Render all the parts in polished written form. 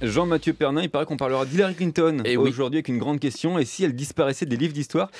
Jean-Mathieu Pernin, il paraît qu'on parlera d'Hillary Clinton aujourd'hui avec une grande question. Et si elle disparaissait des livres d'histoire,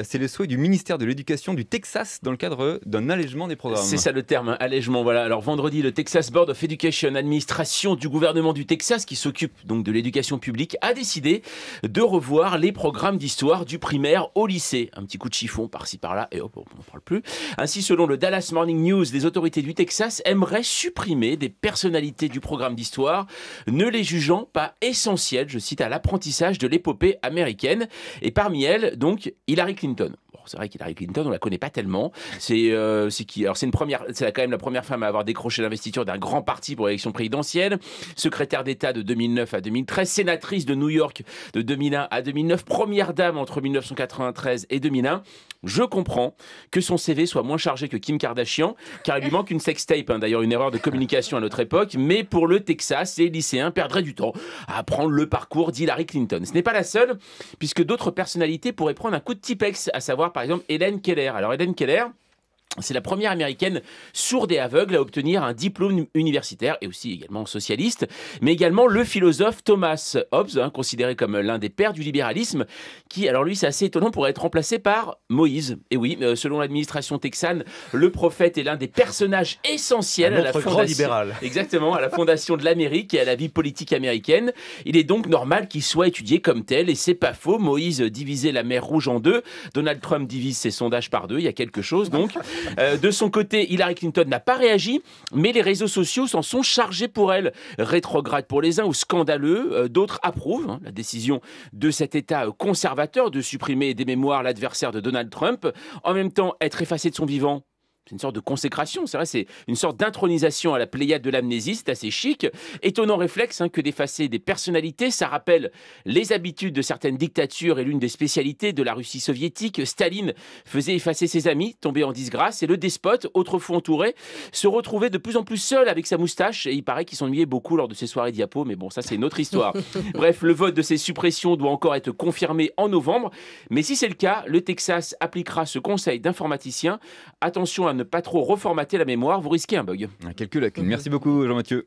c'est le souhait du ministère de l'Éducation du Texas dans le cadre d'un allègement des programmes. C'est ça le terme, hein, allègement. Voilà. Alors vendredi, le Texas Board of Education, administration du gouvernement du Texas, qui s'occupe donc de l'éducation publique, a décidé de revoir les programmes d'histoire du primaire au lycée. Un petit coup de chiffon par-ci par-là et hop, on n'en parle plus. Ainsi, selon le Dallas Morning News, les autorités du Texas aimeraient supprimer des personnalités du programme d'histoire, ne les jugeant pas essentielles, je cite, à l'apprentissage de l'épopée américaine. Et parmi elles, donc, Hillary Clinton. Bon, c'est vrai qu'Hillary Clinton, on la connaît pas tellement. C'est qui? Alors c'est quand même la première femme à avoir décroché l'investiture d'un grand parti pour l'élection présidentielle. Secrétaire d'État de 2009 à 2013, sénatrice de New York de 2001 à 2009, première dame entre 1993 et 2001. Je comprends que son CV soit moins chargé que Kim Kardashian, car il lui manque une sextape, hein, d'ailleurs une erreur de communication à notre époque, mais pour le Texas, les lycéens perdraient du temps à apprendre le parcours d'Hillary Clinton. Ce n'est pas la seule, puisque d'autres personnalités pourraient prendre un coup de Tipex, à savoir par exemple Hélène Keller. Alors Hélène Keller, c'est la première américaine sourde et aveugle à obtenir un diplôme universitaire et aussi également socialiste, mais également le philosophe Thomas Hobbes, hein, considéré comme l'un des pères du libéralisme, qui, alors lui, c'est assez étonnant, pourrait être remplacé par Moïse. Et oui, selon l'administration texane, le prophète est l'un des personnages essentiels à la fondation, libéral. Exactement, à la fondation de l'Amérique et à la vie politique américaine. Il est donc normal qu'il soit étudié comme tel, et c'est pas faux. Moïse divisait la mer Rouge en deux. Donald Trump divise ses sondages par deux. Il y a quelque chose donc. De son côté, Hillary Clinton n'a pas réagi, mais les réseaux sociaux s'en sont chargés pour elle. Rétrograde pour les uns ou scandaleux, d'autres approuvent, hein, la décision de cet État conservateur de supprimer des mémoires l'adversaire de Donald Trump. En même temps, être effacé de son vivant, c'est une sorte de consécration, c'est vrai, c'est une sorte d'intronisation à la Pléiade de l'amnésie, c'est assez chic. Étonnant réflexe, hein, que d'effacer des personnalités, ça rappelle les habitudes de certaines dictatures et l'une des spécialités de la Russie soviétique. Staline faisait effacer ses amis, tombés en disgrâce, et le despote, autrefois entouré, se retrouvait de plus en plus seul avec sa moustache, et il paraît qu'il s'ennuyait beaucoup lors de ses soirées diapos, mais bon, ça c'est une autre histoire. Bref, le vote de ces suppressions doit encore être confirmé en novembre, mais si c'est le cas, le Texas appliquera ce conseil d'informaticiens. Attention à ne pas trop reformater la mémoire, vous risquez un bug. Quelques lacunes. Merci beaucoup Jean-Mathieu.